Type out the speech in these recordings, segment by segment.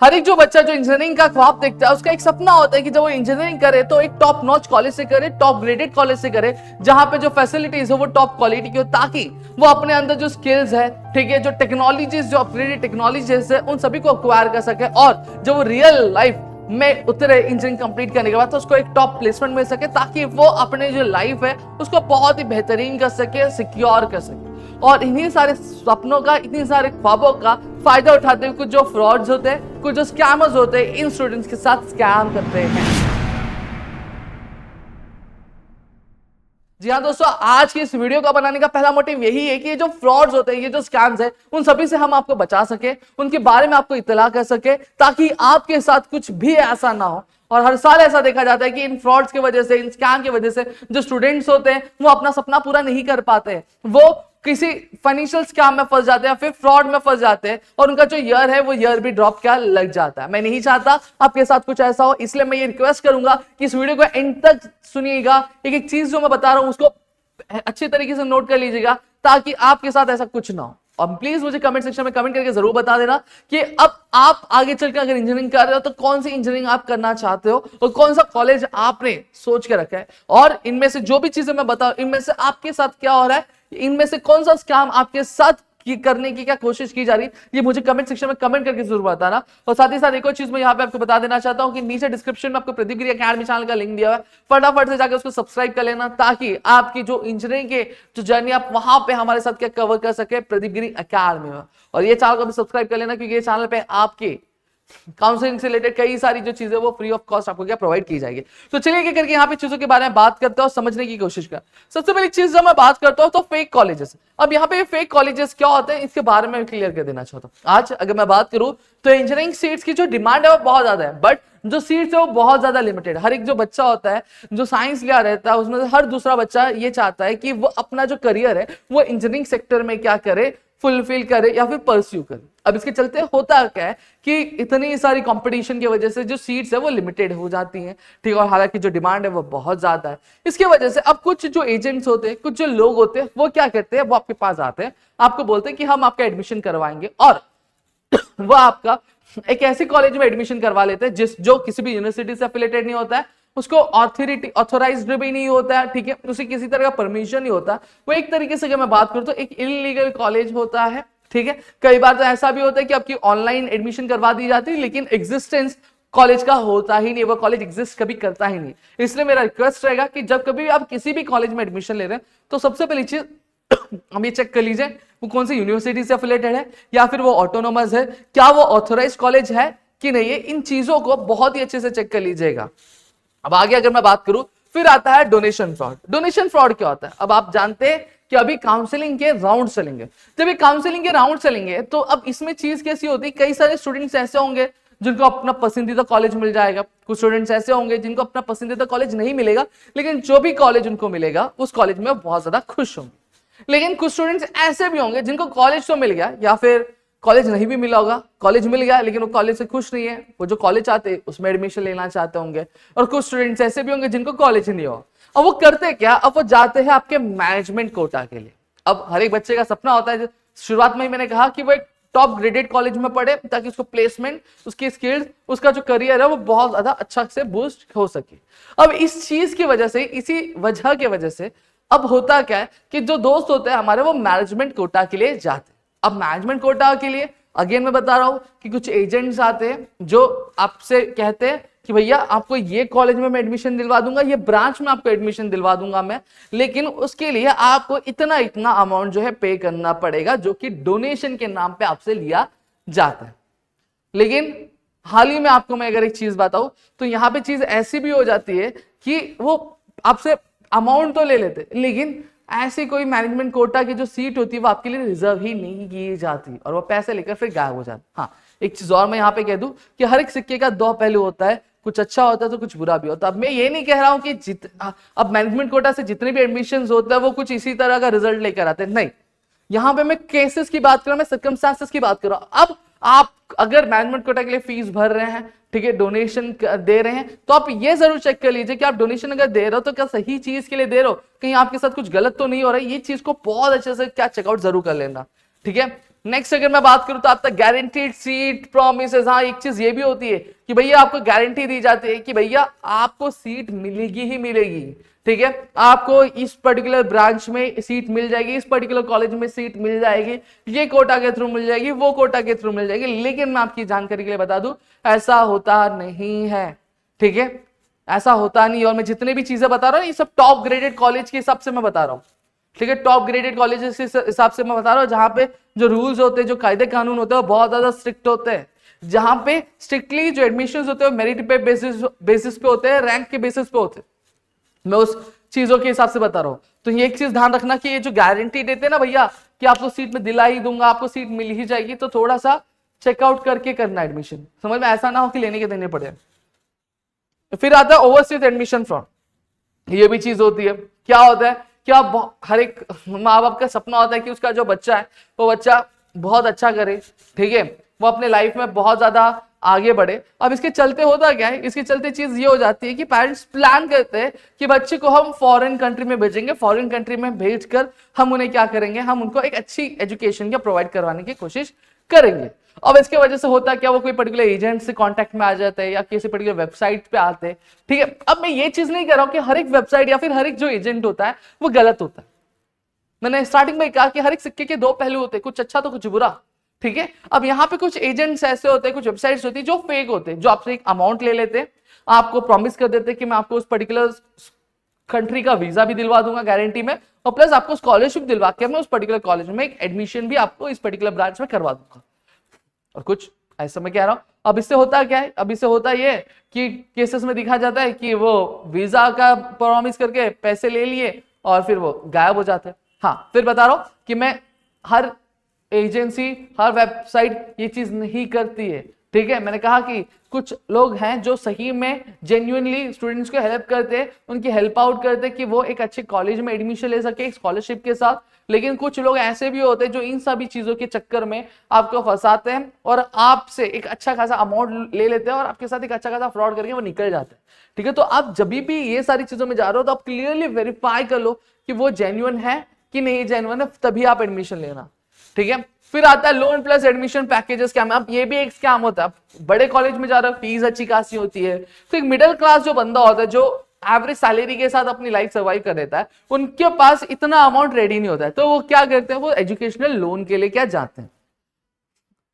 हर एक जो बच्चा जो इंजीनियरिंग का ख्वाब देखता है उसका एक सपना होता है कि जब वो इंजीनियरिंग करे तो एक टॉप नॉच कॉलेज से करे, टॉप ग्रेडेड कॉलेज से करे, जहां पे जो फैसिलिटीज हो वो टॉप क्वालिटी की हो, ताकि वो अपने अंदर जो स्किल्स है, ठीक है, जो टेक्नोलॉजीज, जो अपग्रेडेड टेक्नोलॉजीज है, उन सभी को अक्वायर कर सके और जब वो रियल लाइफ में उतरे इंजीनियरिंग कंप्लीट करने के बाद तो उसको एक टॉप प्लेसमेंट मिल सके, ताकि वो अपने जो लाइफ है उसको बहुत ही बेहतरीन कर सके, सिक्योर कर सके। और इन्हीं सारे सपनों का, इतनी सारे ख्वाबों का फायदा उठाते हुए कुछ जो फ्रॉड्स होते हैं, कुछ जो स्कैमर्स होते हैं, इन स्टूडेंट्स के साथ स्कैम करते हैं। जी हाँ दोस्तों, आज की इस वीडियो का बनाने का पहला मोटिव यही है कि ये जो फ्रॉड्स होते हैं, ये जो स्कैम्स है, उन सभी से हम आपको बचा सके, उनके बारे में आपको इत्तला कर सके, ताकि आपके साथ कुछ भी ऐसा ना हो। और हर साल ऐसा देखा जाता है कि इन फ्रॉड्स की वजह से, इन स्कैम की वजह से जो स्टूडेंट्स होते हैं वो अपना सपना पूरा नहीं कर पाते हैं, वो किसी फाइनेंशियल स्कैम में फंस जाते हैं, फिर फ्रॉड में फंस जाते हैं और उनका जो ईयर है वो ईयर भी ड्रॉप क्या लग जाता है। मैं नहीं चाहता आपके साथ कुछ ऐसा हो, इसलिए मैं ये रिक्वेस्ट करूंगा कि इस वीडियो को एंड तक सुनिएगा। एक एक चीज जो मैं बता रहा हूं उसको अच्छी तरीके से नोट कर लीजिएगा, ताकि आपके साथ ऐसा कुछ ना हो। और प्लीज मुझे कमेंट सेक्शन में कमेंट करके जरूर बता देना कि अब आप आगे चलकर अगर इंजीनियरिंग कर रहे हो तो कौन सी इंजीनियरिंग आप करना चाहते हो और कौन सा कॉलेज आपने सोच के रखा है, और इनमें से जो भी चीजें मैं बताऊं, इनमें से आपके साथ क्या हो रहा है, इनमें से कौन सा स्कैम आपके साथ करने की क्या कोशिश की जा रही है, ये मुझे कमेंट सेक्शन में कमेंट करके जरूर बताना। और साथ ही साथ एक और चीज मैं यहाँ पे आपको बता देना चाहता हूँ कि नीचे डिस्क्रिप्शन में आपको प्रदीप गिरी अकेडमी चैनल का लिंक दिया हुआ है, फटाफट से जाकर उसको सब्सक्राइब कर लेना, ताकि आपकी जो इंजीनियरिंग के जो जर्नी आप वहां पे हमारे साथ क्या कवर कर सके प्रदीप गिरी अकेडमी में। और ये चैनल को भी सब्सक्राइब कर लेना, क्योंकि ये चैनल पे आपके काउंसलिंग से रिलेटेड कई सारी जो चीजें वो फ्री ऑफ कॉस्ट आपको क्या प्रोवाइड की जाएगी। तो चलिए क्या करके यहाँ पे चीजों के बारे में बात करते हैं और समझने की कोशिश कर। सबसे पहली चीज जब मैं बात करता हूँ तो फेक कॉलेजेस। अब यहाँ पे फेक कॉलेजेस क्या होते हैं इसके बारे में क्लियर कर देना चाहता हूँ। आज अगर मैं बात करूँ तो इंजीनियरिंग सीट्स की जो डिमांड है वो बहुत ज्यादा है, बट जो सीट्स है वो बहुत ज्यादा लिमिटेड। हर एक जो बच्चा होता है जो साइंस लिया रहता है, उसमें से हर दूसरा बच्चा ये चाहता है कि वो अपना जो करियर है वो इंजीनियरिंग सेक्टर में क्या करे, फुलफिल करे या फिर परस्यू करे। अब इसके चलते होता क्या है कि इतनी सारी कंपटीशन की वजह से जो सीट्स है वो लिमिटेड हो जाती हैं, ठीक है, और हालांकि जो डिमांड है वो बहुत ज्यादा है। इसकी वजह से अब कुछ जो एजेंट्स होते हैं, कुछ जो लोग होते हैं, वो क्या करते हैं, वो आपके पास आते हैं, आपको बोलते हैं कि हम आपका एडमिशन करवाएंगे, और वो आपका एक ऐसे कॉलेज में एडमिशन करवा लेते हैं जो किसी भी यूनिवर्सिटी से एफिलिएटेड नहीं होता है, उसको ऑथोराइज्ड भी नहीं होता है, ठीक है, उसे किसी तरह का परमिशन नहीं होता। वो एक तरीके से अगर मैं बात करूं तो एक इलीगल कॉलेज होता है, ठीक है। कई बार तो ऐसा भी होता है कि आपकी ऑनलाइन एडमिशन करवा दी जाती है, लेकिन एग्जिस्टेंस कॉलेज का होता ही नहीं, वो कॉलेज एग्जिस्ट कभी करता ही नहीं। इसलिए मेरा रिक्वेस्ट रहेगा कि जब कभी आप किसी भी कॉलेज में एडमिशन ले रहे हैं तो सबसे पहली चीज हम ये चेक कर लीजिए वो कौन सी यूनिवर्सिटी से एफिलिएटेड है, या फिर वो ऑटोनोमस है, क्या वो ऑथोराइज कॉलेज है कि नहीं है। इन चीजों को बहुत ही अच्छे से चेक कर लीजिएगा। अब आगे अगर मैं बात करूं, फिर आता है डोनेशन फ्रॉड। डोनेशन फ्रॉड क्या होता है? अब आप जानते हैं कि अभी काउंसलिंग के राउंड चलेंगे। जब ये काउंसलिंग के राउंड चलेंगे तो अब इसमें चीज कैसी होती है, कई सारे स्टूडेंट्स ऐसे होंगे जिनको अपना पसंदीदा कॉलेज मिल जाएगा, कुछ स्टूडेंट्स ऐसे होंगे जिनको अपना पसंदीदा कॉलेज नहीं मिलेगा, लेकिन जो भी कॉलेज उनको मिलेगा उस कॉलेज में बहुत ज्यादा खुश होंगे। लेकिन कुछ स्टूडेंट्स ऐसे भी होंगे जिनको कॉलेज तो मिल गया, या फिर कॉलेज नहीं भी मिला होगा, कॉलेज मिल गया लेकिन वो कॉलेज से खुश नहीं है, वो जो कॉलेज चाहते हैं उसमें एडमिशन लेना चाहते होंगे। और कुछ स्टूडेंट्स ऐसे भी होंगे जिनको कॉलेज नहीं हो। अब वो करते क्या, अब वो जाते हैं आपके मैनेजमेंट कोटा के लिए। अब हर एक बच्चे का सपना होता है, शुरुआत में ही मैंने कहा कि वो एक टॉप ग्रेडेड कॉलेज में पढ़े, ताकि उसको प्लेसमेंट, उसकी स्किल्स, उसका जो करियर है वो बहुत ज्यादा अच्छा से बूस्ट हो सके। अब इस चीज की वजह से, इसी वजह की वजह से अब होता क्या है कि जो दोस्त होते हैं हमारे वो मैनेजमेंट कोटा के लिए जाते हैं। अब मैनेजमेंट कोटा के लिए अगेन मैं बता रहा हूं कि कुछ एजेंट्स आते हैं जो आपसे कहते हैं कि भैया आपको ये कॉलेज में मैं एडमिशन दिलवा दूंगा, ये ब्रांच में आपको एडमिशन दिलवा दूंगा मैं, लेकिन उसके लिए आपको इतना इतना अमाउंट जो है पे करना पड़ेगा, जो कि डोनेशन के नाम पे आपसे लिया जाता है। लेकिन हाल ही में आपको मैं अगर एक चीज बताऊं तो यहां पे चीज ऐसी भी हो जाती है कि वो आपसे अमाउंट तो ले लेते, लेकिन ऐसी कोई मैनेजमेंट कोटा की जो सीट होती है वो आपके लिए रिजर्व ही नहीं की जाती, और वो पैसे लेकर फिर गायब हो जाते। हाँ, एक चीज और मैं यहाँ पे कह दूं कि हर एक सिक्के का दो पहलू होता है, कुछ अच्छा होता है तो कुछ बुरा भी होता है। अब मैं ये नहीं कह रहा हूं कि अब मैनेजमेंट कोटा से जितने भी एडमिशन होता है वो कुछ इसी तरह का रिजल्ट लेकर आते हैं, नहीं। यहां पे मैं केसेस की बात कर रहा हूं, मैं सर्कमस्टांसेस की बात कर रहा हूं। अब आप अगर मैनेजमेंट कोटा के लिए फीस भर रहे हैं, ठीक है, डोनेशन दे रहे हैं, तो आप ये जरूर चेक कर लीजिए कि आप डोनेशन अगर दे रहे हो तो क्या सही चीज के लिए दे रहे हो, कहीं आपके साथ कुछ गलत तो नहीं हो रहा है। ये चीज को बहुत अच्छे से क्या चेकआउट जरूर कर लेना, ठीक है। नेक्स्ट अगर मैं बात करूं तो आपका गारंटीड सीट प्रॉमिसेस, हाँ एक चीज ये भी होती है कि भैया आपको गारंटी दी जाती है कि भैया आपको सीट मिलेगी ही मिलेगी, ठीक है, आपको इस पर्टिकुलर ब्रांच में सीट मिल जाएगी, इस पर्टिकुलर कॉलेज में सीट मिल जाएगी, ये कोटा के थ्रू मिल जाएगी, वो कोटा के थ्रू मिल जाएगी। लेकिन मैं आपकी जानकारी के लिए बता दूं ऐसा होता नहीं है, ठीक है, ऐसा होता नहीं। और मैं जितने भी चीजें बता रहा हूं ये सब टॉप ग्रेडेड कॉलेज के हिसाब से मैं बता रहा हूं, ठीक है, टॉप ग्रेडेड कॉलेजेस के हिसाब से मैं बता रहा हूं, जहां पे जो रूल्स होते हैं, जो कायदे कानून होते हैं वो बहुत ज्यादा स्ट्रिक्ट होते हैं, जहां पे स्ट्रिक्टली जो एडमिशन होते हैं मेरिट पे बेसिस पे होते हैं, रैंक के बेसिस पे होते हैं। मैं उस चीजों के हिसाब से बता रहा हूं। तो ये एक चीज ध्यान रखना कि ये जो गारंटी देते हैं ना भैया कि आपको सीट में दिला ही दूंगा, आपको सीट मिल ही जाएगी, तो थोड़ा सा चेकआउट करके करना एडमिशन, समझ में, ऐसा ना हो कि लेने के देने पड़े। फिर आता है ओवरसीज एडमिशन फ्रॉड। ये भी चीज होती है। क्या होता है, क्या हर एक माँ बाप का सपना होता है कि उसका जो बच्चा है वो बच्चा बहुत अच्छा करे, ठीक है, वो अपने लाइफ में बहुत ज्यादा आगे बढ़े। अब इसके चलते होता क्या है, इसके चलते चीज ये हो जाती है कि पेरेंट्स प्लान करते हैं कि बच्चे को हम फॉरेन कंट्री में भेजेंगे, फॉरेन कंट्री में भेजकर हम उन्हें क्या करेंगे, हम उनको एक अच्छी एजुकेशन क्या प्रोवाइड करवाने की कोशिश करेंगे। अब इसके वजह से होता क्या, वो कोई पर्टिकुलर एजेंट से कांटेक्ट में आ जाते हैं या किसी पर्टिकुलर वेबसाइट पे आते हैं, ठीक है। अब मैं ये चीज नहीं कह रहा हूं कि हर एक वेबसाइट या फिर हर एक जो एजेंट होता है वो गलत होता है। मैंने स्टार्टिंग में कहा कि हर एक सिक्के के दो पहलू होते हैं, कुछ अच्छा तो कुछ बुरा, ठीक है। अब यहाँ पे कुछ एजेंट्स ऐसे होते हैं, कुछ वेबसाइट्स होती है जो फेक होते हैं, जो आपसे एक अमाउंट ले लेते हैं, आपको प्रॉमिस कर देते हैं कि मैं आपको उस पर्टिकुलर कंट्री का वीजा भी दिलवा दूंगा गारंटी में, और प्लस आपको स्कॉलरशिप दिलवा के मैं उस पर्टिकुलर कॉलेज में एक एडमिशन भी आपको इस पर्टिकुलर ब्रांच में करवा दूंगा। और कुछ ऐसा मैं कह रहा हूं। अब इससे होता क्या है, अब इससे होता ये कि केसेस में दिखा जाता है कि वो वीजा का प्रॉमिस करके पैसे ले लिए और फिर वो गायब हो जाते हैं। हाँ, फिर बता रहा हूं कि मैं हर एजेंसी, हर वेबसाइट ये चीज नहीं करती है, ठीक है। मैंने कहा कि कुछ लोग हैं जो सही में जेन्युइनली स्टूडेंट्स को हेल्प करते हैं, उनकी हेल्प आउट करते हैं कि वो एक अच्छे कॉलेज में एडमिशन ले सके स्कॉलरशिप के साथ। लेकिन कुछ लोग ऐसे भी होते हैं जो इन सभी चीजों के चक्कर में आपको फंसाते हैं और आपसे एक अच्छा खासा अमाउंट ले लेते हैं और आपके साथ एक अच्छा खासा फ्रॉड करके वो निकल जाते हैं, ठीक है। तो आप जब भी ये सारी चीजों में जा रहे हो तो आप क्लियरली वेरीफाई कर लो कि वो जेन्युइन है कि नहीं जेन्युइन है, तभी आप एडमिशन लेना, ठीक है। फिर आता है loan plus admission packages scam. अब ये भी एक स्कैम होता है। बड़े कॉलेज में जा रहे हो, फीस अच्छी खासी होती है, तो एक मिडिल क्लास जो बंदा होता है, जो एवरेज सैलरी के साथ अपनी लाइफ सर्वाइव कर देता है, उनके पास इतना अमाउंट रेडी नहीं होता है, तो वो क्या करते हैं, वो एजुकेशनल लोन के लिए क्या जाते हैं,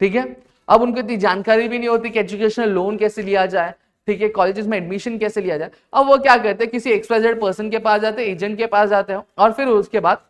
ठीक है। अब उनको इतनी जानकारी भी नहीं होती कि एजुकेशनल लोन कैसे लिया जाए, ठीक है, कॉलेजेस में एडमिशन कैसे लिया जाए। अब वो क्या करते हैं, किसी एक्सवाइजेड पर्सन के पास जाते हैं, एजेंट के पास जाते हैं और फिर उसके बाद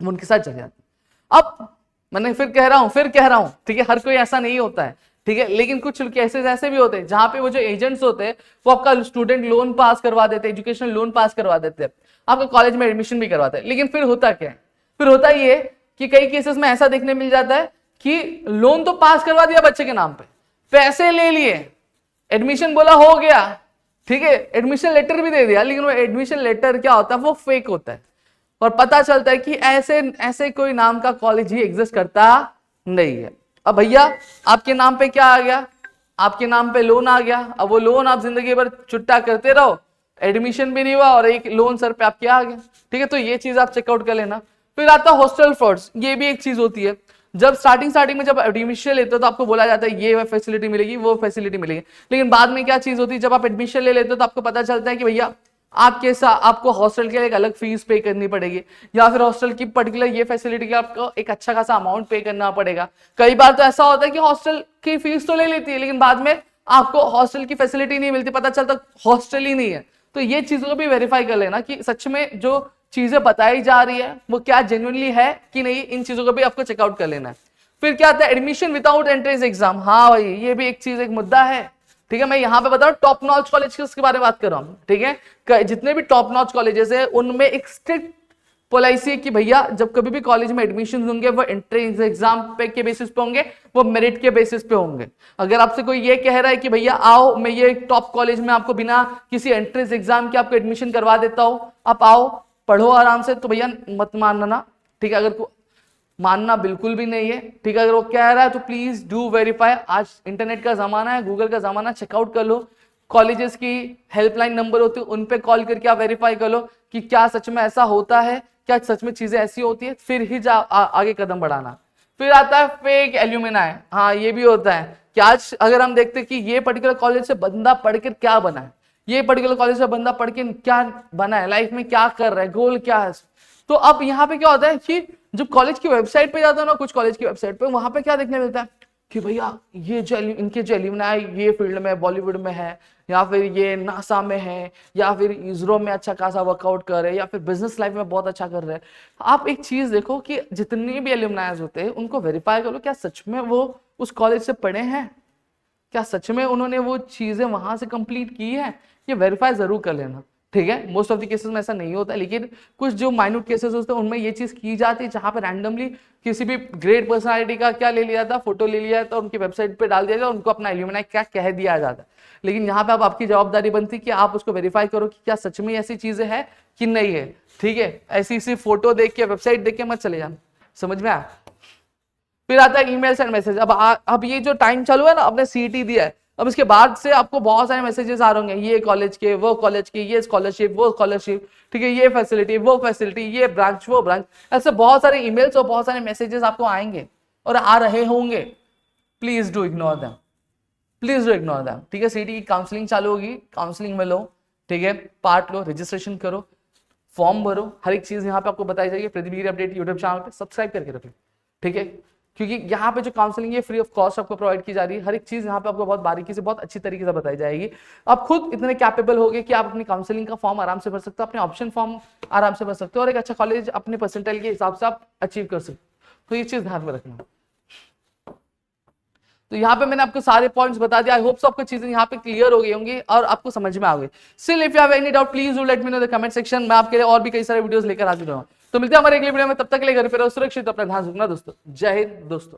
उनके साथ चले जाते हैं। अब मैंने फिर कह रहा हूं, ठीक है, हर कोई ऐसा नहीं होता है, ठीक है, लेकिन कुछ केसेस ऐसे भी होते हैं जहां पे वो जो एजेंट्स होते हैं वो आपका स्टूडेंट लोन पास करवा देते हैं, एजुकेशनल लोन पास करवा देते हैं, आपका कॉलेज में एडमिशन भी करवाते हैं। लेकिन फिर होता क्या है, फिर होता ये कि कई केसेस में ऐसा देखने मिल जाता है कि लोन तो पास करवा दिया बच्चे के नाम पे, पैसे ले लिए, एडमिशन बोला हो गया, ठीक है, एडमिशन लेटर भी दे दिया, लेकिन वो एडमिशन लेटर क्या होता है, वो फेक होता है और पता चलता है कि ऐसे कोई नाम का कॉलेज ही एग्जिस्ट करता नहीं है। अब भैया आपके नाम पे क्या आ गया, आपके नाम पे लोन आ गया। अब वो लोन आप जिंदगी भर छुट्टा करते रहो, एडमिशन भी नहीं हुआ और एक लोन सर पे आपके आ गया, ठीक है। तो ये चीज आप चेकआउट कर लेना। फिर आता है हॉस्टल फ्रॉड्स। ये भी एक चीज होती है, जब स्टार्टिंग में जब एडमिशन लेते हो तो आपको बोला जाता है ये फैसिलिटी मिलेगी, वो फैसिलिटी मिलेगी, लेकिन बाद में क्या चीज होती है, जब आप एडमिशन ले लेते हो तो आपको पता चलता है कि भैया आपके साथ आपको हॉस्टल के लिए एक अलग फीस पे करनी पड़ेगी, या फिर हॉस्टल की पर्टिकुलर ये फैसिलिटी के आपको एक अच्छा खासा अमाउंट पे करना पड़ेगा। कई बार तो ऐसा होता है कि हॉस्टल की फीस तो ले लेती है लेकिन बाद में आपको हॉस्टल की फैसिलिटी नहीं मिलती, पता चलता हॉस्टल ही नहीं है। तो ये चीजों को भी वेरीफाई कर लेना कि सच में जो चीजें बताई जा रही है वो क्या जेन्युइनली है कि नहीं, इन चीजों को भी आपको चेकआउट कर लेना है। फिर क्या आता है एडमिशन विदाउट एंट्रेंस एग्जाम। हाँ भाई, ये भी एक चीज, एक मुद्दा है, ठीक है। मैं यहाँ पे बता रहा हूँ टॉप नॉच कॉलेज के बारे में बात कर रहा हूँ, ठीक है। जितने भी टॉप नॉच कॉलेजेस है उनमें एक स्ट्रिक्ट पॉलिसी है कि भैया जब कभी भी कॉलेज में एडमिशन होंगे वो एंट्रेंस एग्जाम पे के बेसिस पे होंगे, वो मेरिट के बेसिस पे होंगे। अगर आपसे कोई ये कह रहा है कि भैया आओ मैं ये टॉप कॉलेज में आपको बिना किसी एंट्रेंस एग्जाम के आपको एडमिशन करवा देता हूँ, आप आओ पढ़ो आराम से, तो भैया मत मानना, ठीक है। अगर मानना बिल्कुल भी नहीं है, ठीक है। अगर वो कह रहा है तो प्लीज डू वेरीफाई। आज इंटरनेट का जमाना है, गूगल का जमाना, चेकआउट कर लो। कॉलेजेस की हेल्पलाइन नंबर होती है, उन पे कॉल करके आप वेरीफाई कर लो कि क्या सच में ऐसा होता है, क्या सच में चीजें ऐसी होती है, फिर ही आगे कदम बढ़ाना, फिर आता है फेक एल्यूमिनाई। हाँ, ये भी होता है कि आज अगर हम देखते हैं कि ये पर्टिकुलर कॉलेज से बंदा पढ़कर क्या बना है, ये पर्टिकुलर कॉलेज से बंदा पढ़ के क्या बना है, लाइफ में क्या कर रहा है, गोल क्या है, तो अब यहाँ पे क्या होता है कि जब कॉलेज की वेबसाइट पे जाता है ना, कुछ कॉलेज की वेबसाइट पे, वहां पे क्या देखने मिलता है कि भैया ये जो इनके जो एल्यूमिनाई ये फील्ड में, बॉलीवुड में है, या फिर ये नासा में है, या फिर इसरो में अच्छा खासा वर्कआउट कर रहे हैं, या फिर बिजनेस लाइफ में बहुत अच्छा कर रहे हैं। आप एक चीज देखो कि जितने भी एल्यूमिनाइज होते हैं उनको वेरीफाई करो, क्या सच में वो उस कॉलेज से पढ़े हैं, क्या सच में उन्होंने वो चीजें वहां से कंप्लीट की है, ये वेरीफाई जरूर कर लेना। ठीक है, मोस्ट ऑफ द केसेस में ऐसा नहीं होता, लेकिन कुछ जो माइन्यूट केसेस होते हैं उनमें ये चीज की जाती है, जहां पे रैंडमली किसी भी ग्रेट पर्सनालिटी का क्या ले लिया था, फोटो ले लिया था, उनकी वेबसाइट पे डाल दिया जाता, उनको अपना एल्यूमिनाई क्या कह दिया जाता है। लेकिन यहाँ पे अब आपकी जवाबदारी बनती है कि आप उसको वेरीफाई करो कि क्या सच में ऐसी चीजें हैं कि नहीं है। ठीक है, ऐसी सिर्फ फोटो देख के, वेबसाइट देख के मत चले जाना। समझ में आया? फिर आता है ईमेल्स एंड मैसेज। अब ये जो टाइम चालू है ना, आपने सीईटी दिया है, अब इसके बाद से आपको बहुत सारे मैसेजेस आ रहे होंगे, ये कॉलेज के, वो कॉलेज के, ये स्कॉलरशिप, वो स्कॉलरशिप, ठीक है, ये फैसिलिटी, वो फैसिलिटी, ये ब्रांच, वो ब्रांच, ऐसे बहुत सारे ईमेल्स और बहुत सारे मैसेजेस आपको आएंगे और आ रहे होंगे। Please do ignore them, please do ignore them. ठीक है, सीईटी की काउंसलिंग चालू होगी, काउंसलिंग में लो, ठीक है, पार्ट लो, रजिस्ट्रेशन करो, फॉर्म भरो, हर एक चीज यहाँ पे आपको बताई जाएगी। प्रदीप गिरी अपडेट यूट्यूब चैनल पे सब्सक्राइब करके रखिए। ठीक है, क्योंकि यहाँ पे जो काउंसलिंग है फ्री ऑफ कॉस्ट आपको प्रोवाइड की जा रही है, हर एक चीज यहाँ पे आपको बहुत बारीकी से, बहुत अच्छी तरीके से बताई जाएगी। आप खुद इतने कैपेबल हो गए कि आप अपनी काउंसलिंग का फॉर्म आराम से भर सकते हो, अपने ऑप्शन फॉर्म आराम से भर सकते हो, और एक अच्छा कॉलेज अपने परसेंटाइल के हिसाब से आप अचीव कर सकते हो। तो ये चीज ध्यान में रखना। तो यहाँ पे मैंने आपको सारे पॉइंट्स बता दिया। आई होप आपको चीजें यहाँ पे क्लियर हो गई होंगी और आपको समझ में आ गई। Still if you have any doubt please do let me know the comment section. मैं आपके लिए और भी कई सारे वीडियोस लेकर हाजिर रहूंगा। तो मिलते हैं हमारे अगले वीडियो में, तब तक के लिए घर पे रहो सुरक्षित, अपना ध्यान रखना दोस्तों। जय हिंद दोस्तों।